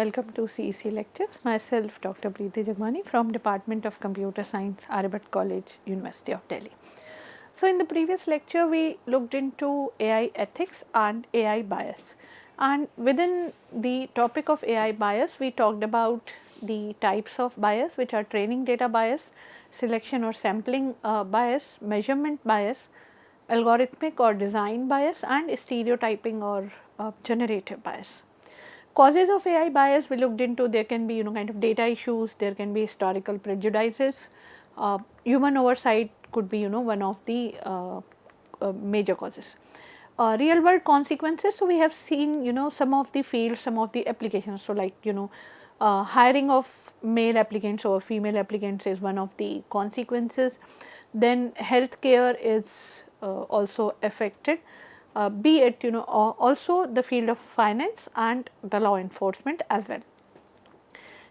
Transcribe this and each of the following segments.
welcome to CEC lectures. Myself Dr. Priti Jagwani from Department of Computer Science, Aryabhatta College, University of Delhi. So in the previous lecture we looked into AI ethics and AI bias, and within the topic of AI bias we talked about the types of bias, which are training data bias, selection or sampling bias, measurement bias, algorithmic or design bias, and stereotyping or generative bias. Causes of AI bias we looked into. There can be kind of data issues, there can be historical prejudices, human oversight could be one of the major causes. Real world consequences, so we have seen some of the fields, some of the applications. So like hiring of male applicants over female applicants is one of the consequences. Then healthcare is also affected, be it also the field of finance and the law enforcement as well.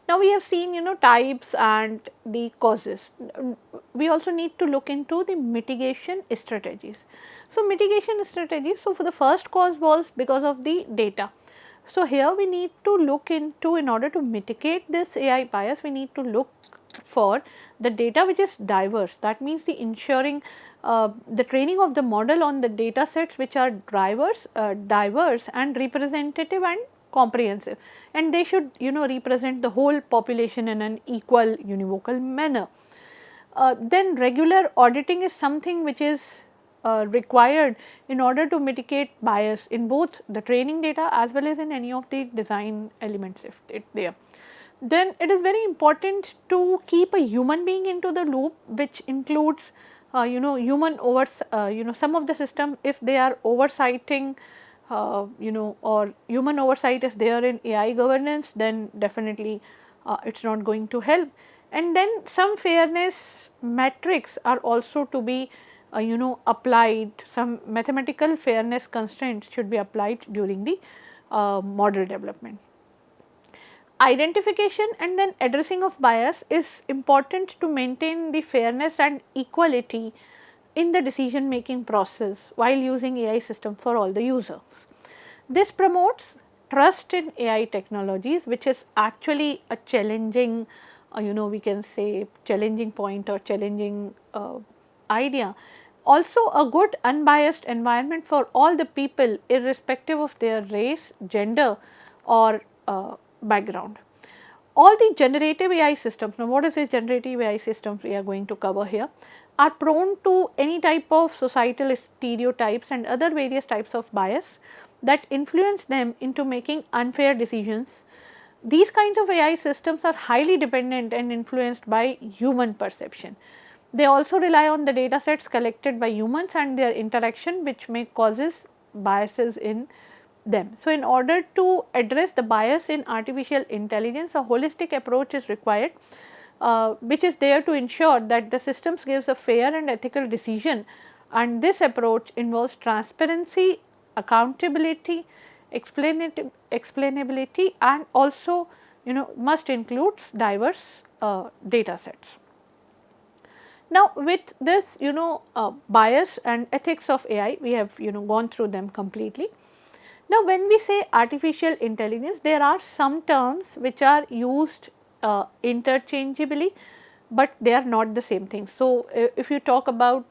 Now we have seen types and the causes. We also need to look into the mitigation strategies. So mitigation strategies, so for the first cause was because of the data. So here we need to look into, in order to mitigate this AI bias, we need to look for the data which is diverse. That means the ensuring the training of the model on the data sets which are diverse and representative and comprehensive, and they should represent the whole population in an equal univocal manner. Then regular auditing is something which is required in order to mitigate bias in both the training data as well as in any of the design elements if it there. Then it is very important to keep a human being into the loop, which includes human some of the system, if they are oversighting or human oversight is there in AI governance, then definitely it is not going to help. And then some fairness metrics are also to be applied, some mathematical fairness constraints should be applied during the model development. Identification and then addressing of bias is important to maintain the fairness and equality in the decision making process while using AI system for all the users. This promotes trust in AI technologies, which is actually a challenging we can say challenging point or challenging idea. Also a good unbiased environment for all the people irrespective of their race, gender or background. All the generative AI systems, now what is a generative AI systems we are going to cover here, are prone to any type of societal stereotypes and other various types of bias that influence them into making unfair decisions. These kinds of AI systems are highly dependent and influenced by human perception. They also rely on the data sets collected by humans and their interaction, which may causes biases in them. So, in order to address the bias in artificial intelligence, a holistic approach is required, which is there to ensure that the systems gives a fair and ethical decision, and this approach involves transparency, accountability, explainability, and also must include diverse data sets. Now, with this bias and ethics of AI, we have gone through them completely. Now, when we say artificial intelligence, there are some terms which are used interchangeably, but they are not the same thing. So, if you talk about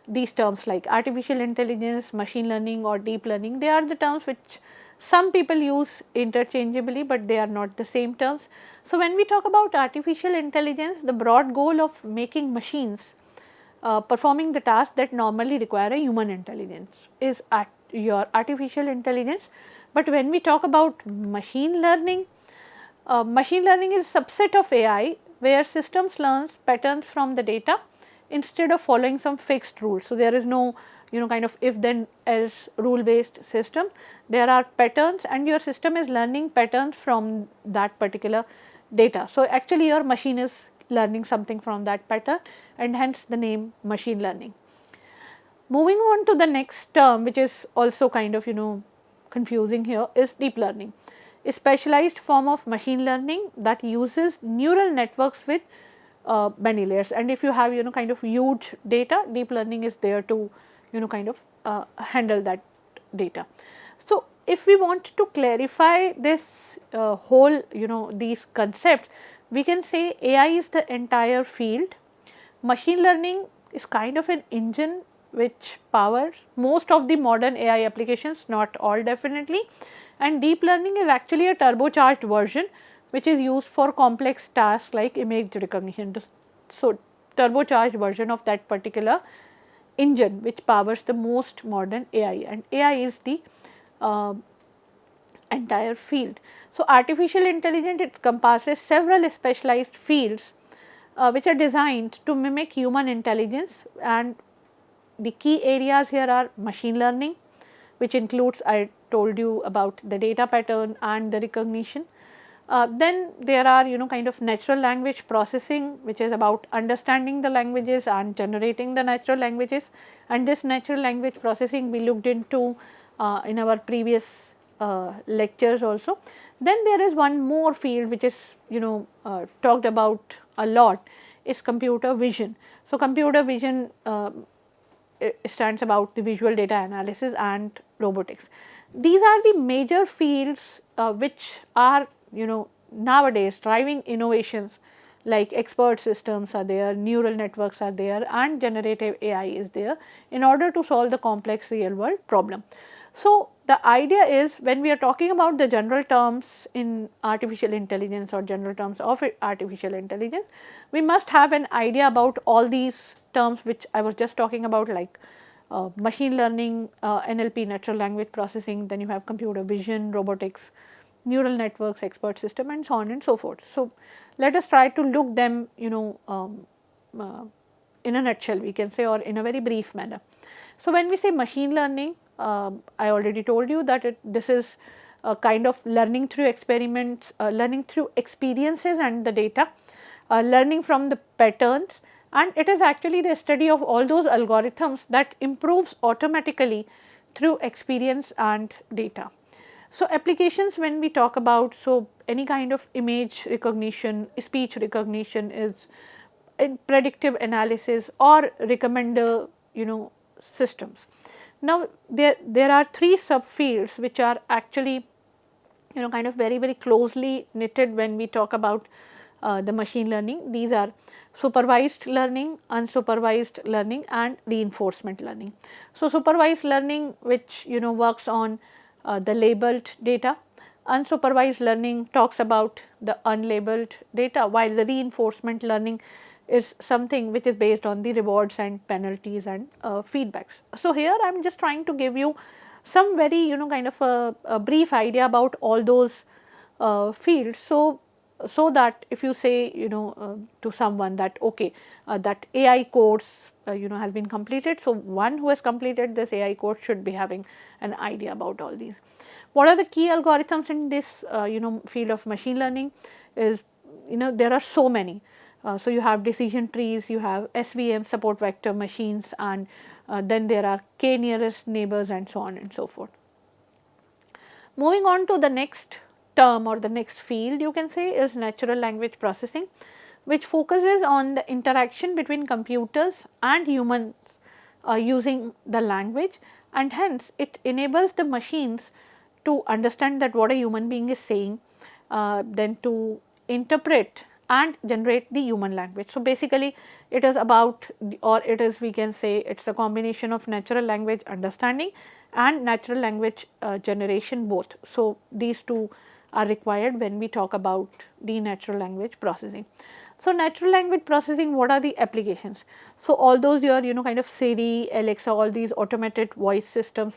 these terms like artificial intelligence, machine learning or deep learning, they are the terms which some people use interchangeably, but they are not the same terms. So, when we talk about artificial intelligence, the broad goal of making machines performing the tasks that normally require a human intelligence is your artificial intelligence. But when we talk about machine learning is a subset of AI where systems learns patterns from the data instead of following some fixed rules. So, there is no kind of if then else rule based system. There are patterns and your system is learning patterns from that particular data. So, actually your machine is learning something from that pattern, and hence the name machine learning. Moving on to the next term, which is also kind of confusing here, is deep learning, a specialized form of machine learning that uses neural networks with many layers. And if you have kind of huge data, deep learning is there to kind of handle that data. So, if we want to clarify this whole, these concepts, we can say AI is the entire field. Machine learning is kind of an engine which powers most of the modern AI applications, not all definitely, and deep learning is actually a turbocharged version which is used for complex tasks like image recognition. So, turbocharged version of that particular engine which powers the most modern AI, and AI is the uh, entire field. So, artificial intelligence encompasses several specialized fields which are designed to mimic human intelligence, and the key areas here are machine learning, which includes, I told you about the data pattern and the recognition. Then there are kind of natural language processing, which is about understanding the languages and generating the natural languages, and this natural language processing we looked into in our previous lectures also. Then there is one more field which is talked about a lot, is computer vision. So, computer vision stands about the visual data analysis and robotics. These are the major fields which are nowadays driving innovations, like expert systems are there, neural networks are there, and generative AI is there in order to solve the complex real world problem. So, the idea is, when we are talking about the general terms in artificial intelligence or general terms of artificial intelligence, we must have an idea about all these terms which I was just talking about, like machine learning, NLP, natural language processing, then you have computer vision, robotics, neural networks, expert system, and so on and so forth. So, let us try to look them in a nutshell, we can say, or in a very brief manner. So, when we say machine learning, I already told you that this is a kind of learning through experiments, learning through experiences and the data, learning from the patterns, and it is actually the study of all those algorithms that improves automatically through experience and data. So, applications, when we talk about, so any kind of image recognition, speech recognition is in predictive analysis or recommender systems. Now, there are three subfields which are actually kind of very closely knitted when we talk about the machine learning. These are supervised learning, unsupervised learning, and reinforcement learning. So, supervised learning, which works on the labeled data. Unsupervised learning talks about the unlabeled data, while the reinforcement learning is something which is based on the rewards and penalties and feedbacks. So, here I am just trying to give you some very kind of a brief idea about all those fields. So that if you say to someone that okay, that AI course has been completed, so one who has completed this AI course should be having an idea about all these. What are the key algorithms in this field of machine learning? Is there are so many. So, you have decision trees, you have SVM, support vector machines, and then there are k nearest neighbors, and so on and so forth. Moving on to the next term or the next field, you can say, is natural language processing, which focuses on the interaction between computers and humans using the language, and hence it enables the machines to understand that what a human being is saying, then to interpret and generate the human language. So, basically it is about, or it is, we can say, it is a combination of natural language understanding and natural language generation both. So, these two are required when we talk about the natural language processing. So, natural language processing, what are the applications? So, all those your kind of Siri, Alexa, all these automated voice systems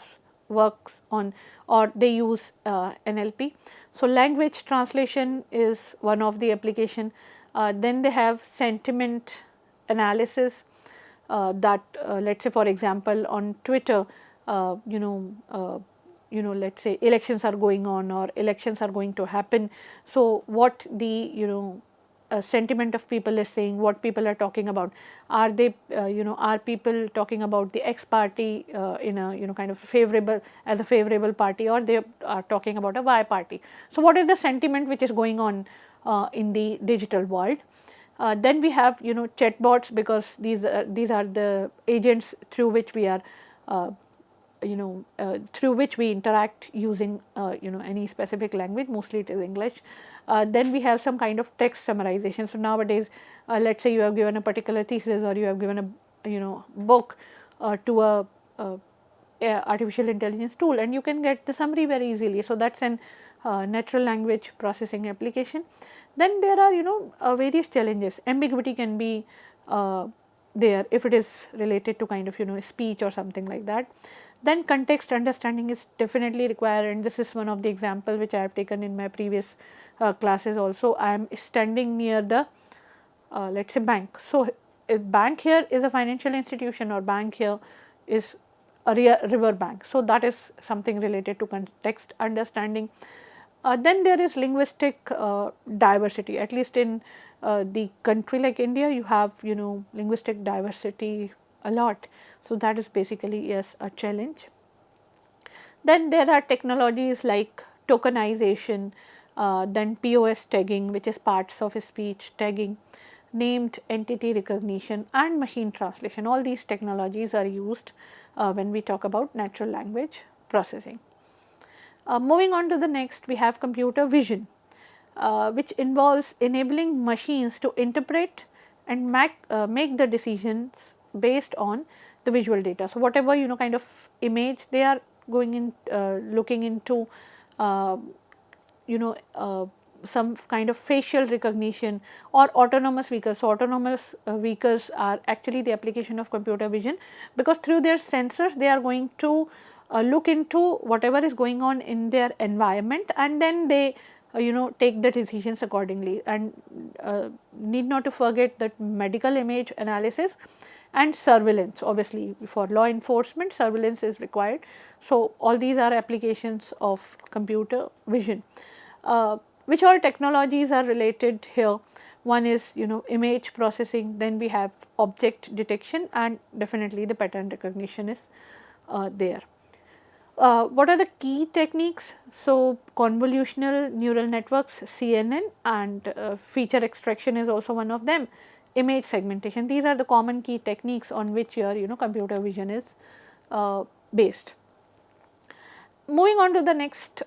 works on, or they use NLP. So, language translation is one of the application. Then they have sentiment analysis, that let us say, for example, on Twitter, let us say elections are going on or elections are going to happen. So, what the sentiment of people is saying, what people are talking about, are they are people talking about the X party in a kind of favorable, as a favorable party, or they are talking about a Y party. So, what is the sentiment which is going on in the digital world? Then we have chatbots, because these are the agents through which we are through which we interact using any specific language, mostly it is English. Then we have some kind of text summarization. So nowadays, let's say you have given a particular thesis, or you have given a book to a artificial intelligence tool, and you can get the summary very easily. So that's an natural language processing application. Then there are various challenges. Ambiguity can be there if it is related to kind of speech or something like that. Then context understanding is definitely required, and this is one of the example which I have taken in my previous classes also. I am standing near the let's say bank. So if bank here is a financial institution, or bank here is a river bank, so that is something related to context understanding. Then there is linguistic diversity. At least in the country like India, you have linguistic diversity a lot. So that is basically, yes, a challenge. Then there are technologies like tokenization, then POS tagging, which is parts of speech tagging, named entity recognition, and machine translation. All these technologies are used when we talk about natural language processing. Moving on to the next, we have computer vision, which involves enabling machines to interpret and make the decisions based on the visual data. So whatever kind of image they are going in, looking into, uh, some kind of facial recognition or autonomous vehicles. So autonomous vehicles are actually the application of computer vision, because through their sensors they are going to look into whatever is going on in their environment, and then they take the decisions accordingly. And need not to forget that medical image analysis and surveillance, obviously for law enforcement surveillance is required. So all these are applications of computer vision. Which all technologies are related here? One is image processing, then we have object detection, and definitely the pattern recognition is there. What are the key techniques? So convolutional neural networks, CNN, and feature extraction is also one of them. Image segmentation, these are the common key techniques on which your computer vision is based. Moving on to the next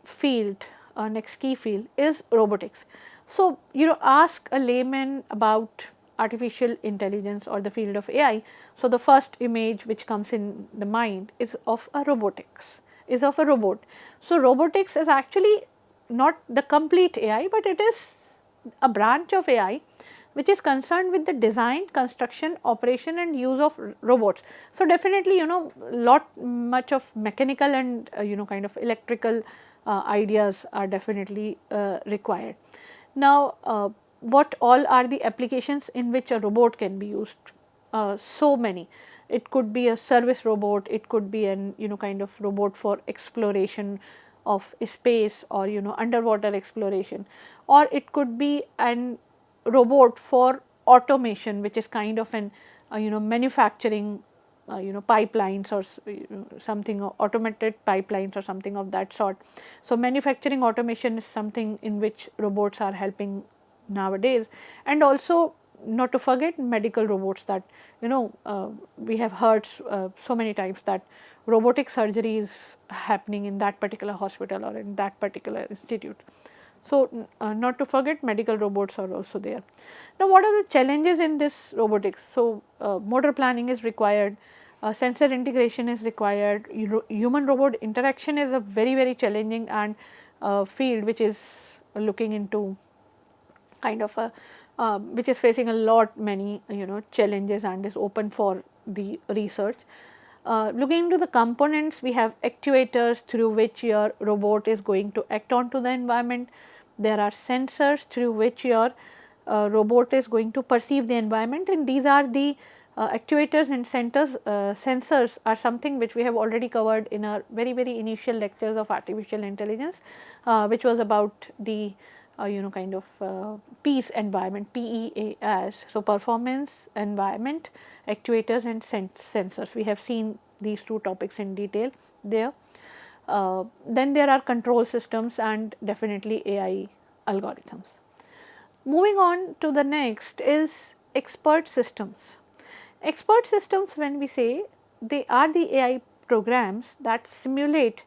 field, next key field is robotics. So ask a layman about artificial intelligence or the field of AI. So the first image which comes in the mind is of a robotics, is of a robot. So robotics is actually not the complete AI, but it is a branch of AI which is concerned with the design, construction, operation, and use of robots. So definitely lot much of mechanical and kind of electrical ideas are definitely required. Now what all are the applications in which a robot can be used? So many. It could be a service robot, it could be an kind of robot for exploration of space, or underwater exploration, or it could be an robot for automation, which is kind of an manufacturing pipelines, or something, or automated pipelines or something of that sort. So manufacturing automation is something in which robots are helping nowadays. And also not to forget medical robots, that we have heard so many times that robotic surgery is happening in that particular hospital or in that particular institute. So not to forget medical robots are also there. Now what are the challenges in this robotics? So motor planning is required, sensor integration is required, human robot interaction is a very challenging and field which is looking into kind of a which is facing a lot many challenges and is open for the research. Looking into the components, we have actuators through which your robot is going to act onto the environment. There are sensors through which your robot is going to perceive the environment, and these are the actuators and sensors are something which we have already covered in our very initial lectures of artificial intelligence, which was about the kind of PEAS environment, PEAS. So performance, environment, actuators, and sensors. We have seen these two topics in detail there. Then there are control systems and definitely AI algorithms. Moving on to the next is expert systems. Expert systems, when we say, they are the AI programs that simulate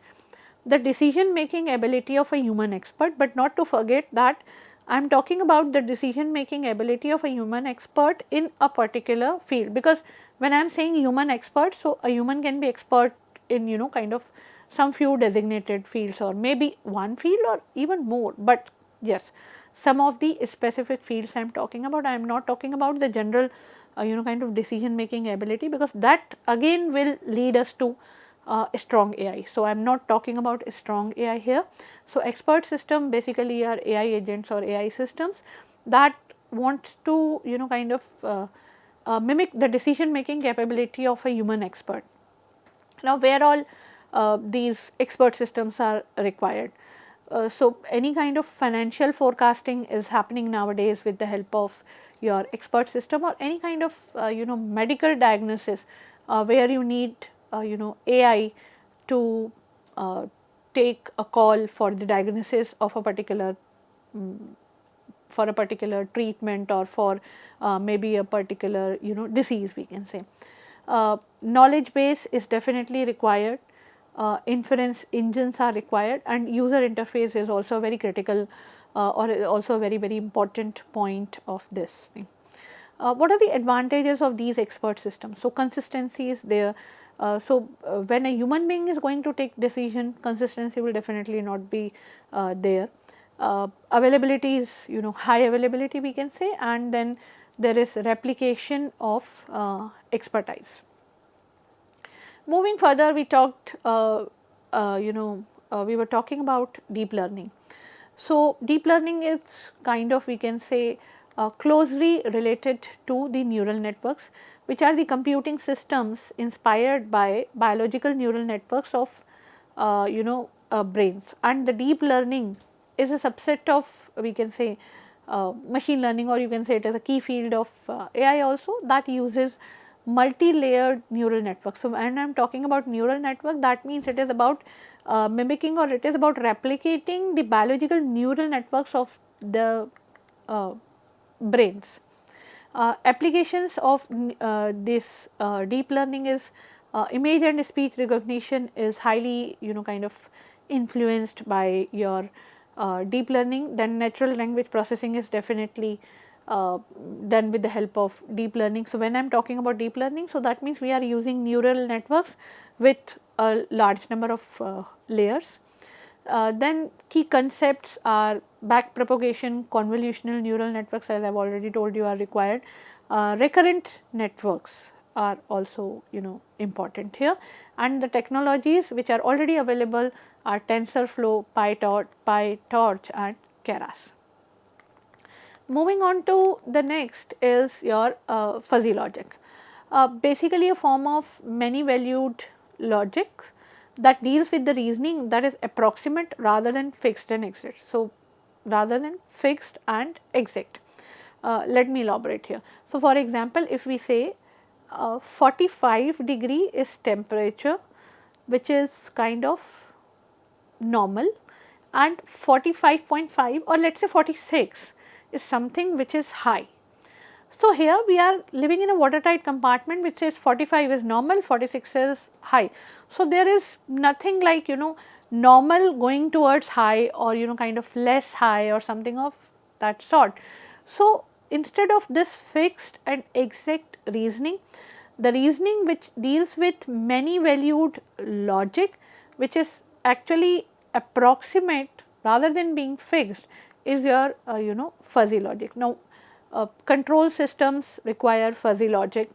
the decision making ability of a human expert, but not to forget that I am talking about the decision making ability of a human expert in a particular field, because when I am saying human expert, so a human can be expert in kind of some few designated fields or maybe one field or even more, but yes, some of the specific fields I am talking about. I am not talking about the general kind of decision making ability, because that again will lead us to a strong AI. So, I am not talking about a strong AI here. So, expert system basically are AI agents or AI systems that wants to kind of mimic the decision making capability of a human expert. Now, where all these expert systems are required? So, any kind of financial forecasting is happening nowadays with the help of your expert system, or any kind of medical diagnosis where you need AI to take a call for the diagnosis of a particular for a particular treatment, or for maybe a particular disease, we can say. Knowledge base is definitely required, inference engines are required, and user interface is also very critical or also a very important point of this thing. What are the advantages of these expert systems? So, consistency is there. When a human being is going to take decision, consistency will definitely not be there. Availability is high availability, we can say, and then there is replication of expertise. Moving further, we talked we were talking about deep learning. So, deep learning is kind of, we can say, closely related to the neural networks, which are the computing systems inspired by biological neural networks of brains, and the deep learning is a subset of, we can say, machine learning, or you can say it as a key field of AI also, that uses multi-layered neural networks. So, when I am talking about neural network, that means it is about mimicking, or it is about replicating the biological neural networks of the brains. Applications of this deep learning is image and speech recognition is highly kind of influenced by your deep learning. Then natural language processing is definitely done with the help of deep learning. So, when I am talking about deep learning, so that means we are using neural networks with a large number of layers. Then key concepts are backpropagation, convolutional neural networks, as I have already told you, are required. Recurrent networks are also important here, and the technologies which are already available are TensorFlow, PyTorch and Keras. Moving on to the next is your fuzzy logic, basically a form of many valued logic that deals with the reasoning that is approximate rather than fixed and exact. So, rather than fixed and exact. Let me elaborate here. So, for example, if we say 45 degree is temperature which is kind of normal, and 45.5 or let us say 46 is something which is high. So, here we are living in a watertight compartment which says 45 is normal, 46 is high. So, there is nothing like normal going towards high, or kind of less high or something of that sort. So, instead of this fixed and exact reasoning, the reasoning which deals with many valued logic, which is actually approximate rather than being fixed, is your fuzzy logic. Now, control systems require fuzzy logic,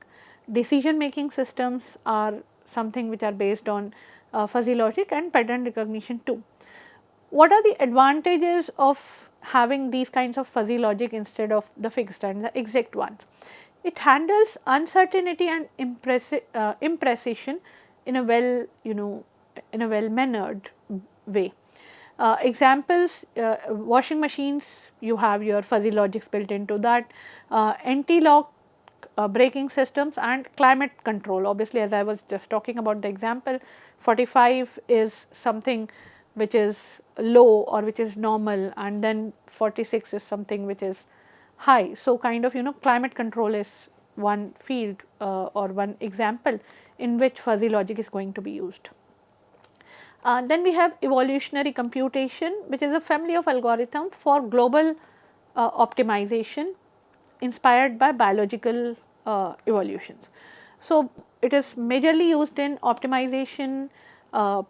decision making systems are something which are based on fuzzy logic, and pattern recognition too. What are the advantages of having these kinds of fuzzy logic instead of the fixed and the exact ones? It handles uncertainty and imprecision in a well mannered way. Examples, washing machines, you have your fuzzy logics built into that, anti-lock braking systems, and climate control. Obviously, as I was just talking about the example, 45 is something which is low or which is normal, and then 46 is something which is high. So, kind of climate control is one field or one example in which fuzzy logic is going to be used. Then we have evolutionary computation, which is a family of algorithms for global optimization inspired by biological evolutions. So, it is majorly used in optimization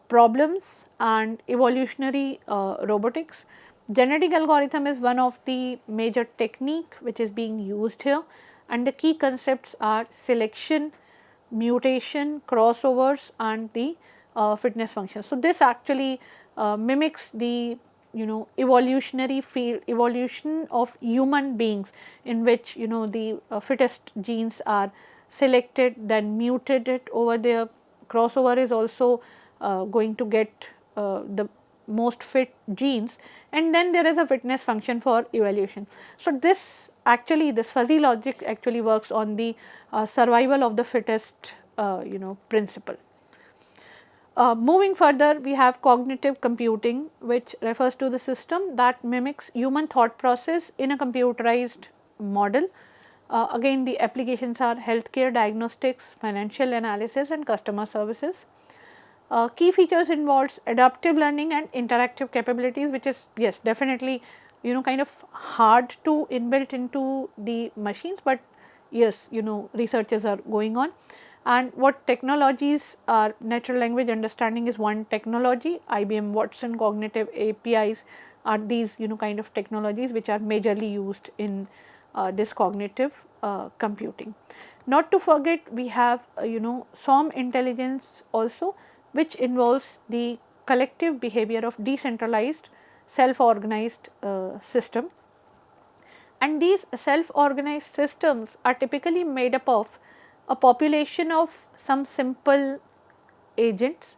problems and evolutionary robotics. Genetic algorithm is one of the major technique which is being used here, and the key concepts are selection, mutation, crossovers, and the fitness function. So, this actually mimics the evolutionary field, evolution of human beings, in which the fittest genes are selected, then mutated over there. Crossover is also going to get the most fit genes, and then there is a fitness function for evaluation. So, this fuzzy logic actually works on the survival of the fittest principle. Moving further, we have cognitive computing, which refers to the system that mimics human thought process in a computerized model. Again, the applications are healthcare, diagnostics, financial analysis, and customer services. Key features involves adaptive learning and interactive capabilities, which is definitely kind of hard to inbuilt into the machines, but yes, researches are going on. And what technologies are, natural language understanding is one technology. IBM Watson cognitive APIs are these kind of technologies which are majorly used in this cognitive computing. Not to forget, we have SOM intelligence also, which involves the collective behavior of decentralized self-organized system. And these self-organized systems are typically made up of a population of some simple agents.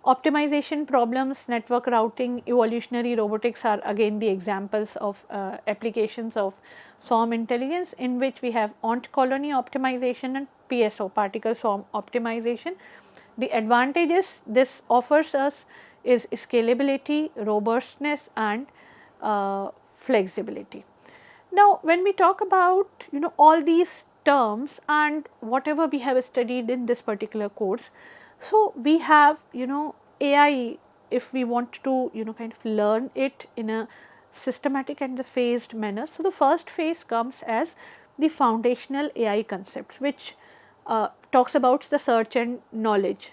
Optimization problems, network routing, evolutionary robotics are again the examples of applications of SOM intelligence, in which we have ant colony optimization and PSO, particle swarm optimization. The advantages this offers us is scalability, robustness, and flexibility. Now, when we talk about all these terms and whatever we have studied in this particular course, so we have AI, if we want to kind of learn it in a systematic and the phased manner. So, the first phase comes as the foundational AI concepts, which talks about the search and knowledge,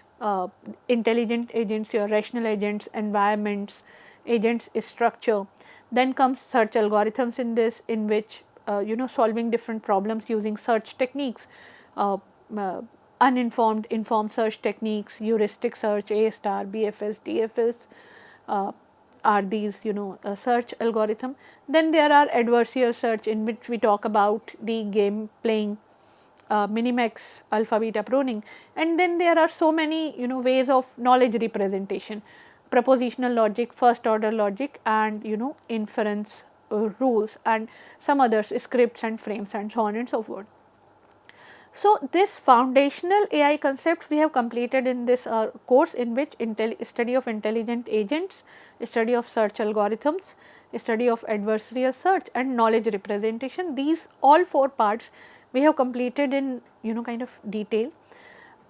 intelligent agents, your rational agents, environments, agents structure. Then comes search algorithms in this, in which solving different problems using search techniques, uninformed, informed search techniques, heuristic search, A star, BFS, DFS are these search algorithm. Then there are adversarial search, in which we talk about the game playing, minimax, alpha beta pruning, and then there are so many ways of knowledge representation, propositional logic, first order logic, and inference rules, and some others, scripts and frames, and so on and so forth. So, this foundational AI concept we have completed in this course, in which study of intelligent agents, study of search algorithms, study of adversarial search, and knowledge representation. These all four parts we have completed in kind of detail.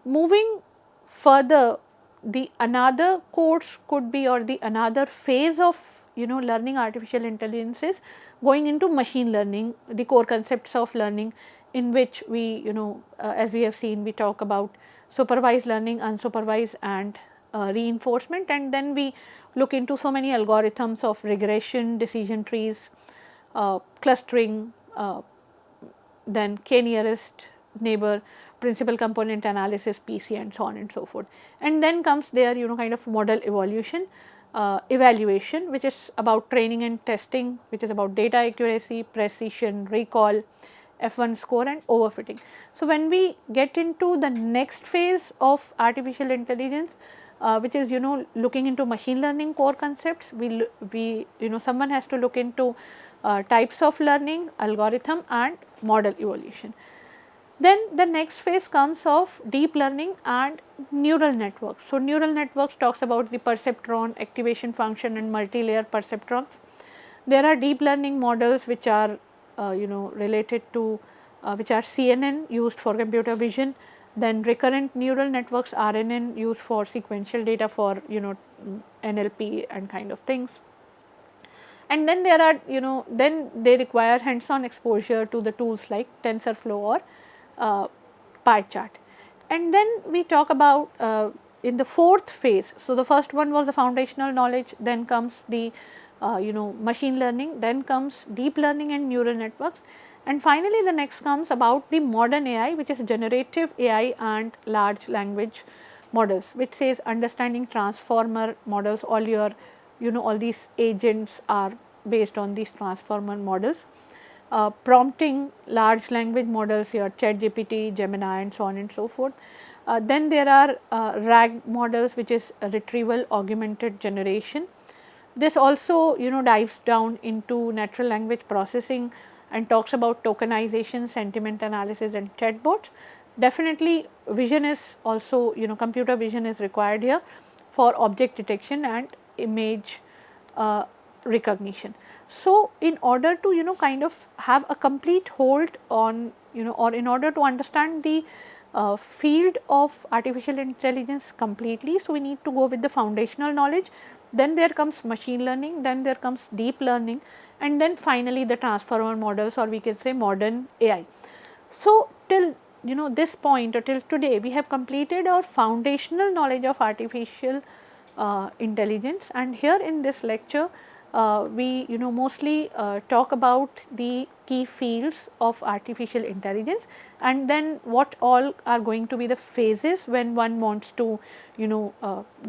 Moving further, the another course could be, or the another phase of learning artificial intelligence is going into machine learning, the core concepts of learning, in which we as we have seen, we talk about supervised learning, unsupervised, and reinforcement, and then we look into so many algorithms of regression, decision trees, clustering, then k nearest neighbor, principal component analysis, PC, and so on and so forth. And then comes their kind of model evaluation, which is about training and testing, which is about data accuracy, precision, recall, F1 score, and overfitting. So, when we get into the next phase of artificial intelligence, which is looking into machine learning core concepts, we someone has to look into types of learning, algorithm, and model evolution. Then the next phase comes of deep learning and neural networks. So, neural networks talks about the perceptron, activation function, and multi-layer perceptrons. There are deep learning models which are related to which are CNN used for computer vision, then recurrent neural networks RNN used for sequential data for NLP and kind of things. And then there are then they require hands on exposure to the tools like TensorFlow or PyChart. And then we talk about in the fourth phase. So the first one was the foundational knowledge, then comes the machine learning, then comes deep learning and neural networks, and finally the next comes about the modern AI, which is generative AI and large language models, which says understanding transformer models. All your all these agents are based on these transformer models. Prompting large language models, your ChatGPT, Gemini and so on and so forth. Then there are RAG models, which is retrieval augmented generation. This also dives down into natural language processing and talks about tokenization, sentiment analysis and chatbots. Definitely vision is also computer vision is required here for object detection and image recognition. So, in order to kind of have a complete hold on or in order to understand the field of artificial intelligence completely, so we need to go with the foundational knowledge, then there comes machine learning, then there comes deep learning, and then finally the transformer models, or we can say modern AI. So, till this point or till today, we have completed our foundational knowledge of artificial intelligence, and here in this lecture we mostly talk about the key fields of artificial intelligence, and then what all are going to be the phases when one wants to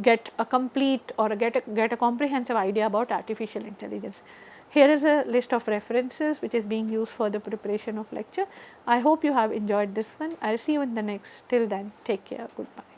get a complete or get a comprehensive idea about artificial intelligence. Here is a list of references which is being used for the preparation of lecture. I hope you have enjoyed this one. I will see you in the next. Till then, take care. Goodbye.